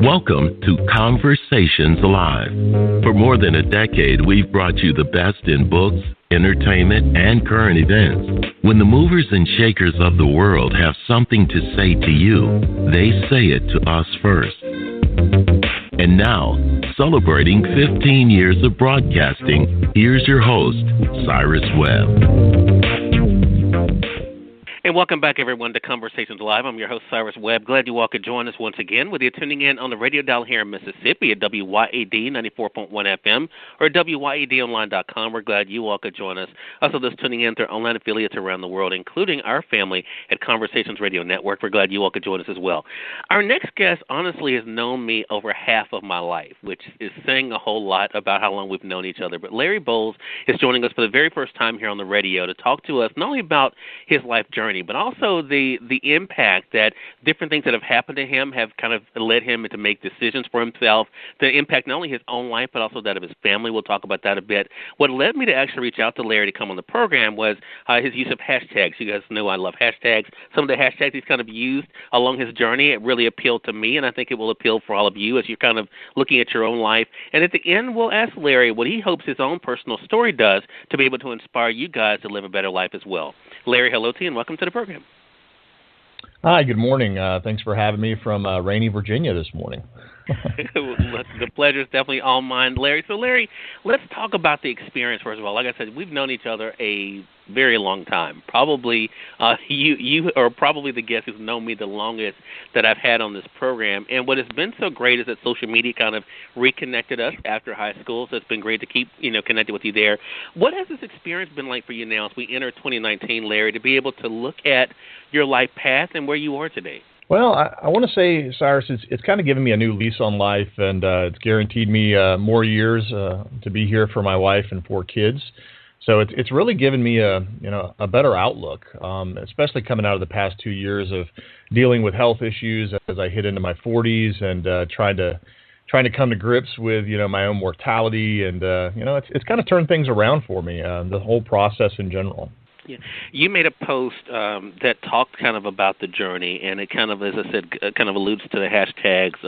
Welcome to Conversations Live. For more than a decade, we've brought you the best in books, entertainment, and current events. When the movers and shakers of the world have something to say to you, they say it to us first. And now, celebrating 15 years of broadcasting, here's your host, Cyrus Webb. And welcome back, everyone, to Conversations Live. I'm your host, Cyrus Webb. Glad you all could join us once again, whether you're tuning in on the radio dial here in Mississippi at WYAD 94.1 FM or WYADonline.com. We're glad you all could join us. Also, those tuning in through online affiliates around the world, including our family at Conversations Radio Network. We're glad you all could join us as well. Our next guest, honestly, has known me over half of my life, which is saying a whole lot about how long we've known each other. But Larry Bowles is joining us for the very first time here on the radio to talk to us not only about his life journey, but also the impact that different things that have happened to him have kind of led him to make decisions for himself, the impact not only his own life, but also that of his family. We'll talk about that a bit. What led me to actually reach out to Larry to come on the program was his use of hashtags. You guys know I love hashtags. Some of the hashtags he's kind of used along his journey, it really appealed to me, and I think it will appeal for all of you as you're kind of looking at your own life. And at the end, we'll ask Larry what he hopes his own personal story does to be able to inspire you guys to live a better life as well. Larry, hello to you, and welcome to the program. Hi, good morning. Thanks for having me from rainy Virginia this morning. The pleasure is definitely all mine, Larry. So, Larry, let's talk about the experience, first of all. Like I said, we've known each other a very long time. Probably you are probably the guest who's known me the longest that I've had on this program. And what has been so great is that social media kind of reconnected us after high school, so it's been great to keep connected with you there. What has this experience been like for you now as we enter 2019, Larry, to be able to look at your life path and where you are today? Well, I want to say, Cyrus, it's kind of given me a new lease on life, and it's guaranteed me more years to be here for my wife and 4 kids. So it's really given me a better outlook, especially coming out of the past 2 years of dealing with health issues as I hit into my 40s and trying to come to grips with my own mortality, and it's kind of turned things around for me, the whole process in general. Yeah. You made a post that talked kind of about the journey, and it kind of, as I said, kind of alludes to the hashtags.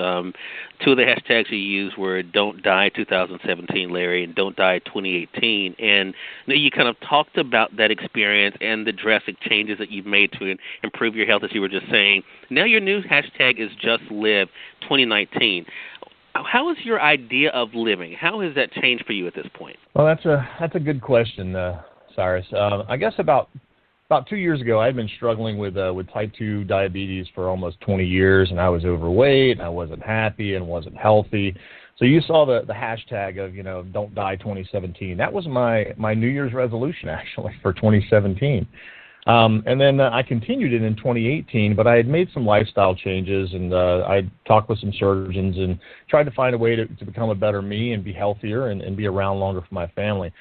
2 of the hashtags you used were Don't Die 2017, Larry, and Don't Die 2018. And you kind of talked about that experience and the drastic changes that you've made to improve your health, as you were just saying. Now your new hashtag is Just Live 2019. How is your idea of living? How has that changed for you at this point? Well, that's a good question, Cyrus. I guess about 2 years ago, I had been struggling with type 2 diabetes for almost 20 years, and I was overweight, and I wasn't happy, and wasn't healthy. So you saw the hashtag of, Don't Die 2017. That was my New Year's resolution, actually, for 2017. And then I continued it in 2018, but I had made some lifestyle changes, and I talked with some surgeons and tried to find a way to become a better me and be healthier and be around longer for my family.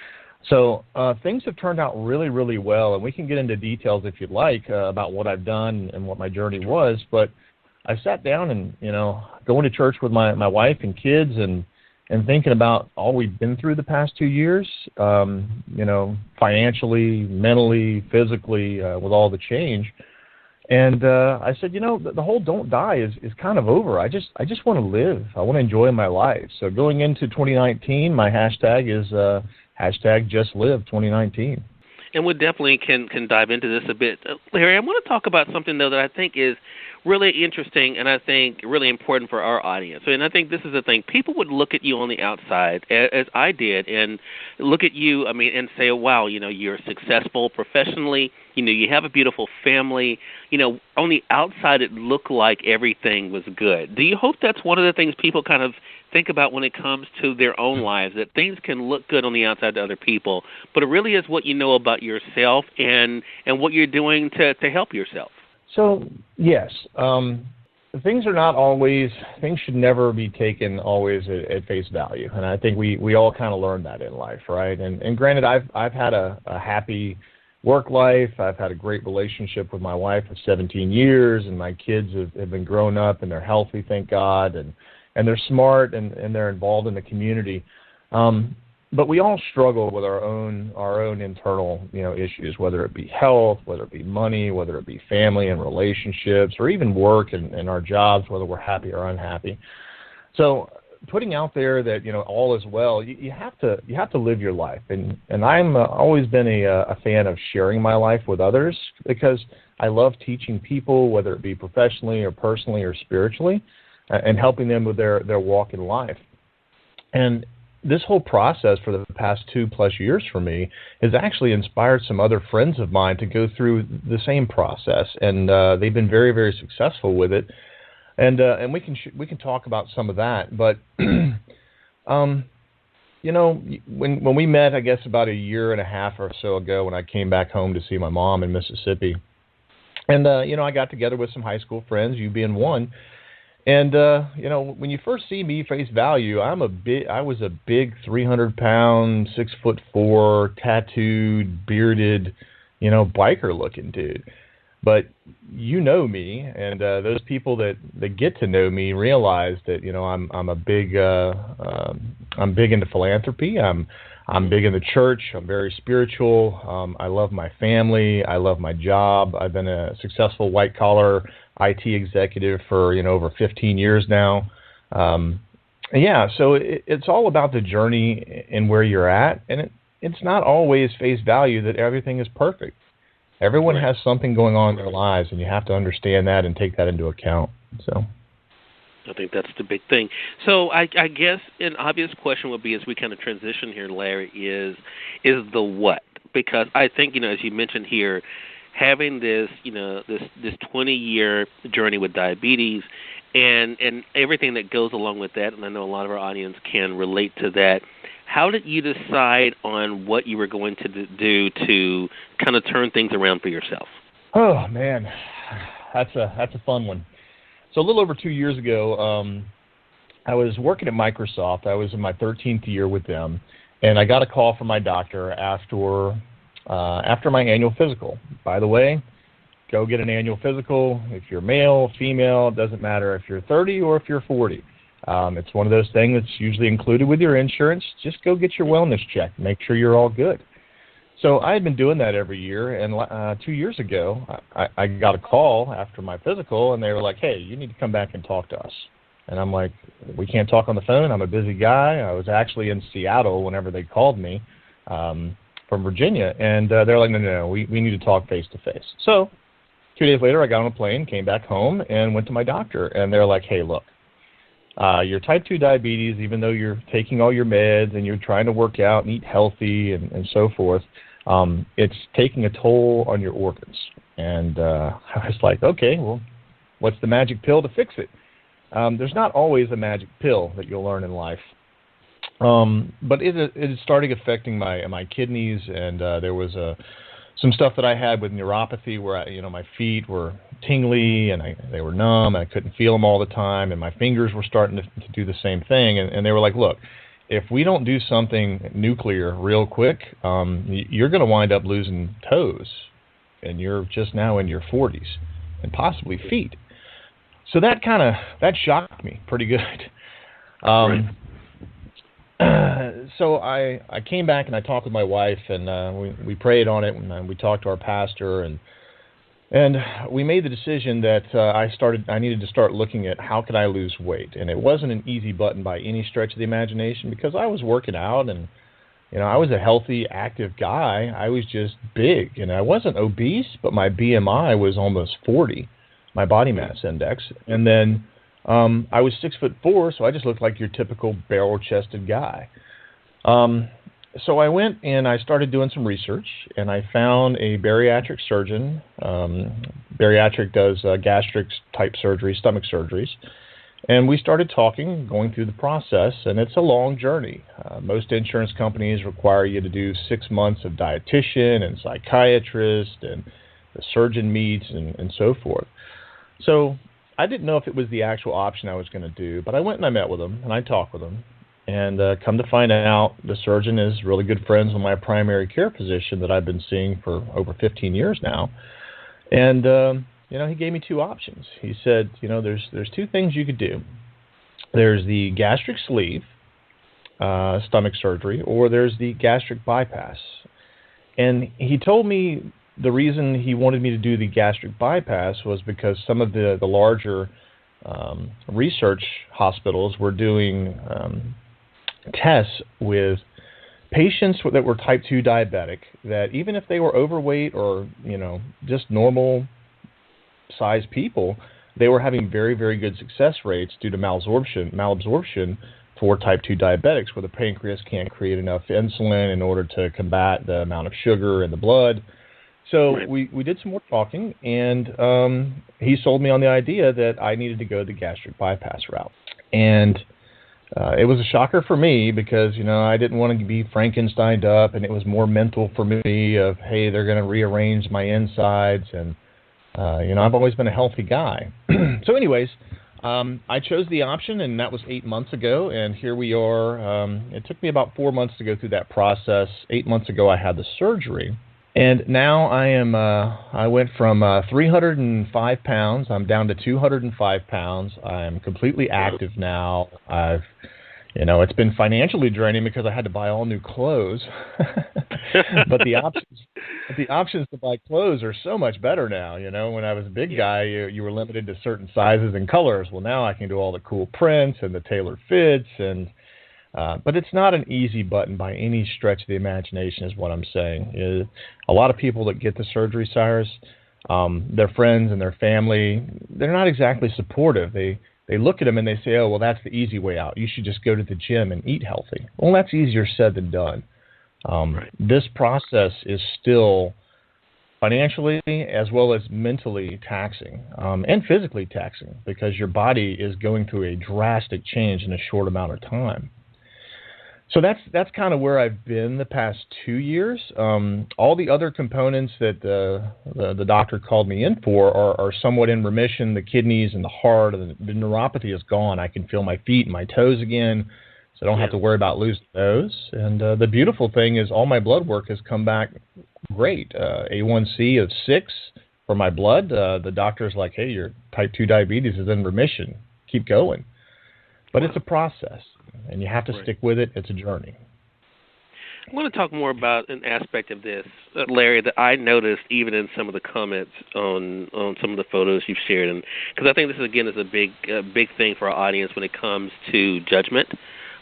So things have turned out really, really well, and we can get into details if you'd like about what I've done and what my journey was. But I sat down and, going to church with my wife and kids and thinking about all we've been through the past 2 years, financially, mentally, physically, with all the change. And I said, the whole don't die is kind of over. I just want to live. I want to enjoy my life. So going into 2019, my hashtag is hashtag Just Live 2019. And we definitely can dive into this a bit. Larry, I want to talk about something, though, that I think is really interesting and I think really important for our audience. And I think this is the thing. People would look at you on the outside, as I did, and look at you, and say, wow, you're successful professionally. You have a beautiful family. On the outside, it looked like everything was good. Do you hope that's one of the things people kind of think about when it comes to their own lives, that things can look good on the outside to other people, but it really is what you know about yourself and what you're doing to help yourself? So, yes, things should never be taken always at face value. And I think we all kind of learn that in life, right? And granted, I've had a happy work life. I've had a great relationship with my wife for 17 years, and my kids have been grown up and they're healthy, thank God, and they're smart and they're involved in the community. But we all struggle with our own internal, issues, whether it be health, whether it be money, whether it be family and relationships, or even work and our jobs, whether we're happy or unhappy. So putting out there that, all is well, you have to live your life. And I'm always been a fan of sharing my life with others because I love teaching people, whether it be professionally or personally or spiritually, and helping them with their walk in life. And this whole process for the past 2+ years for me has actually inspired some other friends of mine to go through the same process, and they've been very, very successful with it. And we can talk about some of that. But when we met, I guess about 1.5 years or so ago, when I came back home to see my mom in Mississippi, and I got together with some high school friends, you being one. And when you first see me face value, I was a big 300-pound, 6'4", tattooed, bearded, biker-looking dude. But me, and those people that get to know me realize that I'm big into philanthropy. I'm big in the church. I'm very spiritual. I love my family. I love my job. I've been a successful white collar IT executive for over 15 years now. So it's all about the journey and where you're at, and it's not always face value that everything is perfect. Everyone has something going on in their lives, and you have to understand that and take that into account. So, I think that's the big thing. So I guess an obvious question would be, as we kind of transition here, Larry, is the what? Because I think, as you mentioned here, having this 20-year journey with diabetes and everything that goes along with that, and I know a lot of our audience can relate to that. How did you decide on what you were going to do to kind of turn things around for yourself? Oh man, that's a fun one. So a little over 2 years ago, I was working at Microsoft. I was in my 13th year with them, and I got a call from my doctor after my annual physical. By the way, go get an annual physical. If you're male, female, it doesn't matter if you're 30 or if you're 40. It's one of those things that's usually included with your insurance. Just go get your wellness check. Make sure you're all good. So I had been doing that every year, and 2 years ago, I got a call after my physical, and they were like, hey, you need to come back and talk to us. And I'm like, we can't talk on the phone. I'm a busy guy. I was actually in Seattle whenever they called me from Virginia, and they're like, no, we need to talk face-to-face. So 2 days later, I got on a plane, came back home, and went to my doctor, and they're like, hey, look, your type 2 diabetes, even though you're taking all your meds and you're trying to work out and eat healthy and so forth, it's taking a toll on your organs. And I was like, okay, well, what's the magic pill to fix it? There's not always a magic pill that you'll learn in life. But it is starting affecting my kidneys, and there was some stuff that I had with neuropathy where my feet were tingly and they were numb, and I couldn't feel them all the time, and my fingers were starting to do the same thing. And they were like, look, if we don't do something nuclear real quick, you're going to wind up losing toes, and you're just now in your 40s and possibly feet. So that shocked me pretty good. Right. So I came back and I talked with my wife, and we prayed on it, and we talked to our pastor, and we made the decision that I needed to start looking at how could I lose weight. And it wasn't an easy button by any stretch of the imagination, because I was working out, and I was a healthy, active guy. I was just big, and I wasn't obese, but my BMI was almost 40, my body mass index. And then I was 6'4", so I just looked like your typical barrel-chested guy. So I went and I started doing some research, and I found a bariatric surgeon. Bariatric does gastric type surgery, stomach surgeries. And we started talking, going through the process, and it's a long journey. Most insurance companies require you to do 6 months of dietitian and psychiatrist, and the surgeon meets and so forth. So I didn't know if it was the actual option I was going to do, but I went and I met with him, and I talked with him. And come to find out, the surgeon is really good friends with my primary care physician that I've been seeing for over 15 years now. And, he gave me 2 options. He said, there's 2 things you could do. There's the gastric sleeve, stomach surgery, or there's the gastric bypass. And he told me the reason he wanted me to do the gastric bypass was because some of the larger research hospitals were doing tests with patients that were type 2 diabetic, that even if they were overweight or, just normal sized people, they were having very, very good success rates due to malabsorption for type 2 diabetics, where the pancreas can't create enough insulin in order to combat the amount of sugar in the blood. So we did some more talking, and he sold me on the idea that I needed to go the gastric bypass route. And it was a shocker for me because, I didn't want to be Frankensteined up, and it was more mental for me of, hey, they're going to rearrange my insides. And, I've always been a healthy guy. So anyways, I chose the option, and that was 8 months ago. And here we are. It took me about 4 months to go through that process. 8 months ago, I had the surgery. And now I went from 305 pounds. I'm down to 205 pounds. I'm completely active now. It's been financially draining because I had to buy all new clothes. But the options to buy clothes are so much better now. When I was a big guy, you were limited to certain sizes and colors. Well, now I can do all the cool prints and the tailored fits, but it's not an easy button by any stretch of the imagination, is what I'm saying. A lot of people that get the surgery, Cyrus, their friends and their family, they're not exactly supportive. They look at them and they say, oh, well, that's the easy way out. You should just go to the gym and eat healthy. Well, that's easier said than done. This process is still financially as well as mentally taxing and physically taxing, because your body is going through a drastic change in a short amount of time. So that's kind of where I've been the past 2 years. All the other components that the doctor called me in for are somewhat in remission. The kidneys and the heart and the neuropathy is gone. I can feel my feet and my toes again, so I don't have to worry about losing those. And the beautiful thing is all my blood work has come back great. A1C of 6 for my blood. The doctor's like, hey, your type 2 diabetes is in remission. Keep going. But it's a process, and you have to stick with it. It's a journey. I want to talk more about an aspect of this, Larry, that I noticed even in some of the comments on some of the photos you've shared, and because I think this is a big thing for our audience when it comes to judgment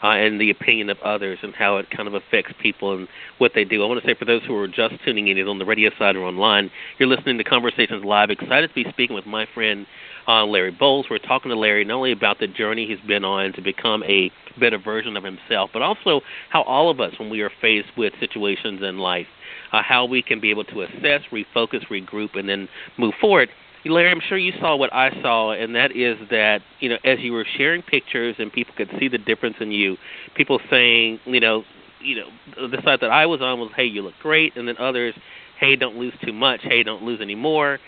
and the opinion of others and how it kind of affects people and what they do. I want to say for those who are just tuning in, either on the radio side or online, you're listening to Conversations Live. Excited to be speaking with my friend Larry Bowles. We're talking to Larry not only about the journey he's been on to become a better version of himself, but also how all of us, when we are faced with situations in life, how we can be able to assess, refocus, regroup, and then move forward. Larry, I'm sure you saw what I saw, and that is that, as you were sharing pictures and people could see the difference in you, people saying, the side that I was on was, hey, you look great, and then others, hey, don't lose too much, hey, don't lose any more.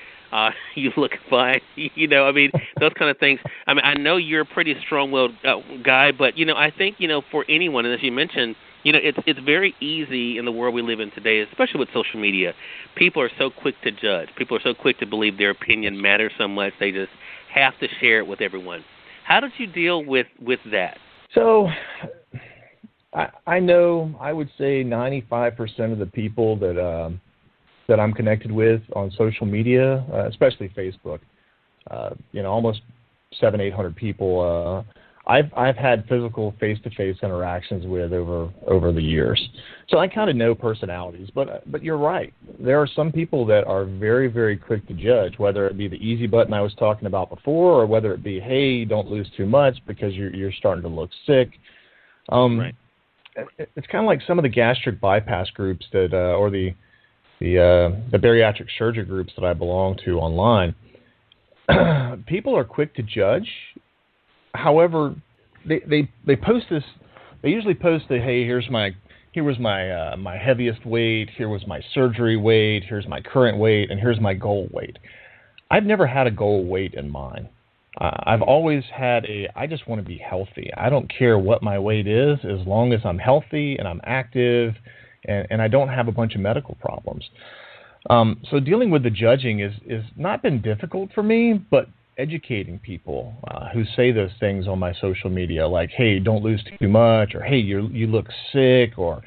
You look fine, those kind of things. I know you're a pretty strong-willed guy, but, I think, for anyone, and as you mentioned, it's very easy in the world we live in today, especially with social media. People are so quick to judge. People are so quick to believe their opinion matters so much, they just have to share it with everyone. How did you deal with that? So I know I would say 95% of the people that I'm connected with on social media, especially Facebook, almost 700-800 people. I've had physical face-to-face interactions with over the years, so I kind of know personalities. But you're right. There are some people that are very, very quick to judge, whether it be the easy button I was talking about before, or whether it be, hey, don't lose too much because you're starting to look sick. Right. It's kind of like some of the gastric bypass groups that, or the bariatric surgery groups that I belong to online. People are quick to judge. However, they post this. They usually post the, hey, here was my heaviest weight, here was my surgery weight, here's my current weight, and here's my goal weight. I've never had a goal weight in mind. I've always had I just want to be healthy. I don't care what my weight is as long as I'm healthy and I'm active and I don't have a bunch of medical problems. So dealing with the judging is not been difficult for me, but educating people who say those things on my social media, like, hey, don't lose too much, or hey, you look sick, or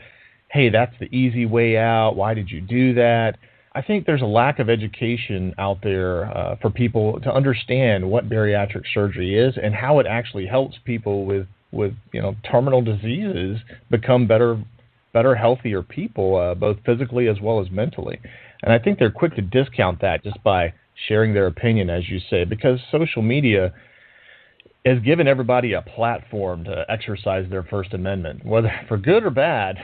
hey, that's the easy way out. Why did you do that? I think there's a lack of education out there for people to understand what bariatric surgery is and how it actually helps people with terminal diseases become better, healthier people, both physically as well as mentally. And I think they're quick to discount that just by sharing their opinion, as you say, because social media has given everybody a platform to exercise their First Amendment, whether for good or bad.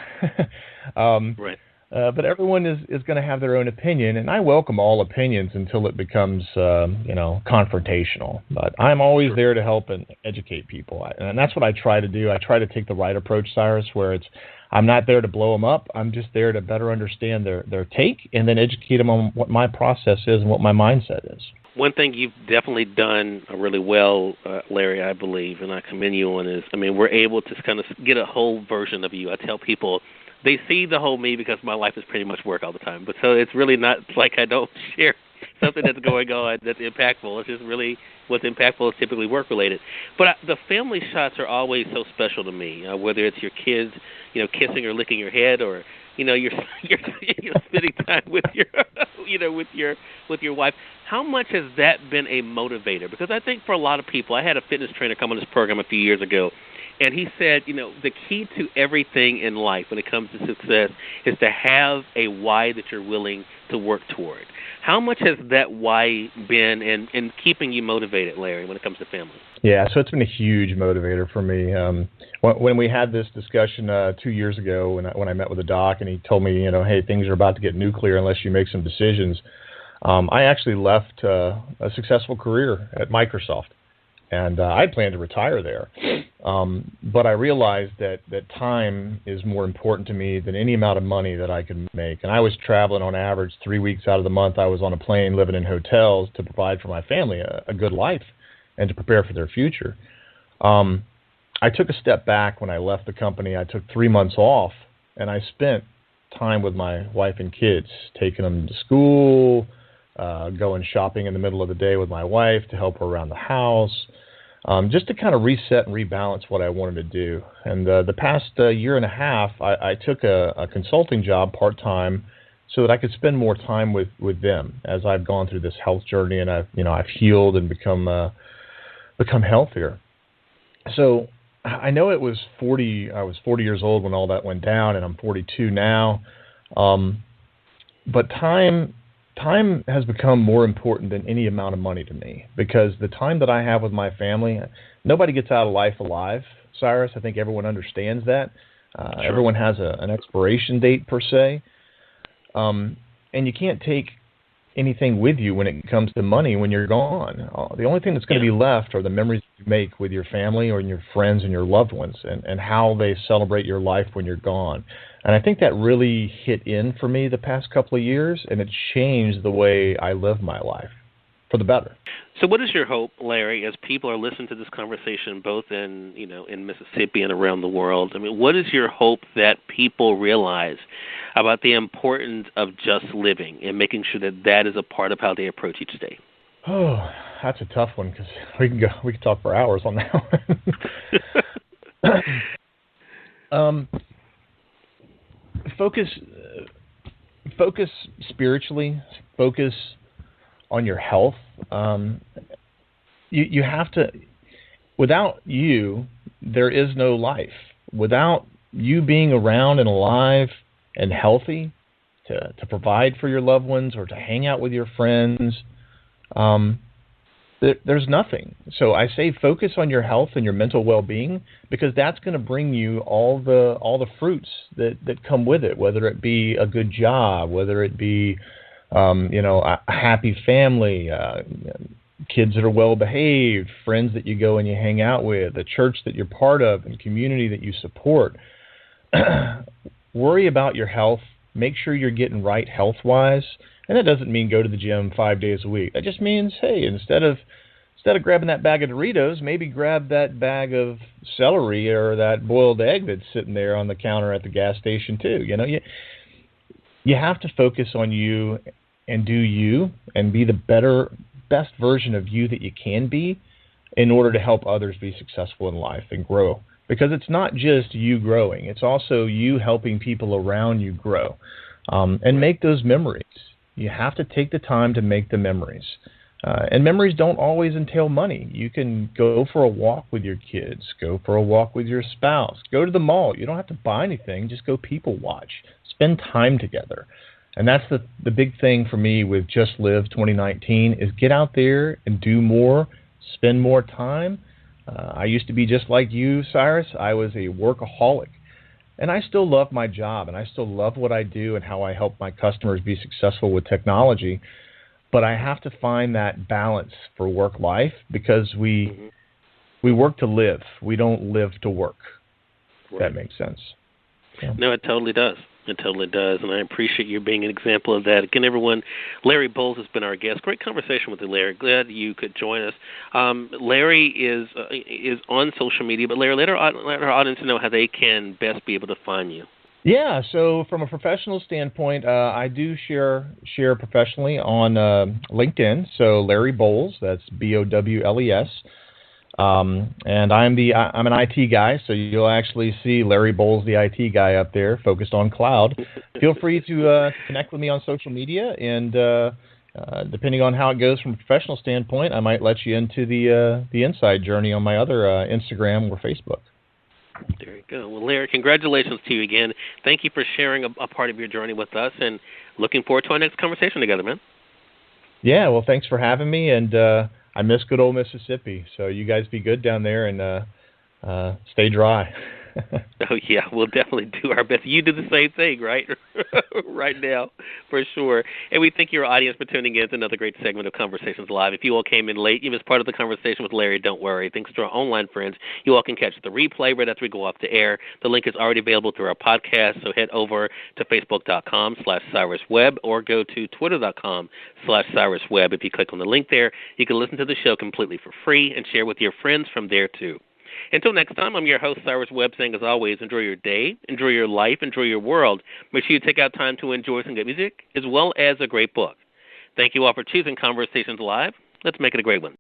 Right. But everyone is going to have their own opinion, and I welcome all opinions until it becomes, confrontational. But I'm always there to help and educate people, and that's what I try to do. I try to take the right approach, Cyrus, where I'm not there to blow them up. I'm just there to better understand their take and then educate them on what my process is and what my mindset is. One thing you've definitely done really well, Larry, I believe, and I commend you on is, we're able to kind of get a whole version of you. I tell people they see the whole me because my life is pretty much work all the time. But so it's really not like I don't share something that's going on that's impactful. It's just really what's impactful is typically work-related. But the family shots are always so special to me, whether it's your kids, kissing or licking your head, or you're spending time with your wife. How much has that been a motivator? Because I think for a lot of people, I had a fitness trainer come on this program a few years ago, and he said, the key to everything in life when it comes to success is to have a why that you're willing to work toward. How much has that why been in keeping you motivated, Larry, when it comes to family? Yeah, so it's been a huge motivator for me. When we had this discussion 2 years ago, when I met with the doc, and he told me, hey, things are about to get nuclear unless you make some decisions, I actually left a successful career at Microsoft. And I planned to retire there. But I realized that time is more important to me than any amount of money that I could make. And I was traveling on average 3 weeks out of the month. I was on a plane living in hotels to provide for my family a good life and to prepare for their future. I took a step back when I left the company. I took 3 months off, and I spent time with my wife and kids, taking them to school, going shopping in the middle of the day with my wife to help her around the house, just to kind of reset and rebalance what I wanted to do. And the past year and a half, I took a consulting job part-time so that I could spend more time with them as I've gone through this health journey, and I've healed and become healthier. So I know I was 40 years old when all that went down, and I'm 42 now. But time has become more important than any amount of money to me, because the time that I have with my family, nobody gets out of life alive, Cyrus. I think everyone understands that. Sure. Everyone has an expiration date per se. And you can't take anything with you when it comes to money when you're gone. The only thing that's going to be left are the memories you make with your family or your friends and your loved ones, and how they celebrate your life when you're gone. And I think that really hit in for me the past couple of years, and it changed the way I live my life for the better. So what is your hope, Larry, as people are listening to this conversation, both in Mississippi and around the world? What is your hope that people realize about the importance of just living and making sure that is a part of how they approach each day? Oh, that's a tough one, because we can talk for hours on that one. Focus spiritually. Focus on your health. You have to. Without you, there is no life. Without you being around and alive and healthy to provide for your loved ones or to hang out with your friends, there's nothing. So I say focus on your health and your mental well-being, because that's going to bring you all the fruits that come with it, whether it be a good job, whether it be a happy family, kids that are well-behaved, friends that you go and you hang out with, a church that you're part of, and community that you support. Worry about your health. Make sure you're getting right health-wise. And that doesn't mean go to the gym 5 days a week. That just means, hey, instead of grabbing that bag of Doritos, maybe grab that bag of celery or that boiled egg that's sitting there on the counter at the gas station too. You have to focus on you and do you and be the best version of you that you can be in order to help others be successful in life and grow. Because it's not just you growing. It's also you helping people around you grow and make those memories. You have to take the time to make the memories. And memories don't always entail money. You can go for a walk with your kids, go for a walk with your spouse, go to the mall. You don't have to buy anything, just go people watch. Spend time together. And that's the big thing for me with Just Live 2019 is get out there and do more, spend more time. I used to be just like you, Cyrus. I was a workaholic. And I still love my job, and I still love what I do and how I help my customers be successful with technology. But I have to find that balance for work-life because we work to live. We don't live to work. If that makes sense. Yeah. No, it totally does. It totally does, and I appreciate you being an example of that. Again, everyone, Larry Bowles has been our guest. Great conversation with you, Larry. Glad you could join us. Larry is on social media, but Larry, let our audience know how they can best be able to find you. Yeah, so from a professional standpoint, I do share professionally on LinkedIn. So Larry Bowles, that's Bowles. And I'm an IT guy, so you'll actually see Larry Bowles, the IT guy, up there, focused on cloud. Feel free to connect with me on social media, and depending on how it goes from a professional standpoint, I might let you into the inside journey on my other Instagram or Facebook. There you go. Well, Larry, congratulations to you again. Thank you for sharing a part of your journey with us, and looking forward to our next conversation together, man. Yeah, well, thanks for having me, and I miss good old Mississippi. So you guys be good down there and stay dry. Oh, yeah, we'll definitely do our best. You do the same thing, right? Right now, for sure. And we thank your audience for tuning in to another great segment of Conversations Live. If you all came in late, you missed part of the conversation with Larry, don't worry. Thanks to our online friends, you all can catch the replay right after we go off the air. The link is already available through our podcast, so head over to facebook.com/Cyrus Webb or go to twitter.com/Cyrus Webb. If you click on the link there, you can listen to the show completely for free and share with your friends from there, too. Until next time, I'm your host, Cyrus Webb, saying, as always, enjoy your day, enjoy your life, enjoy your world. Make sure you take out time to enjoy some good music as well as a great book. Thank you all for choosing Conversations Live. Let's make it a great one.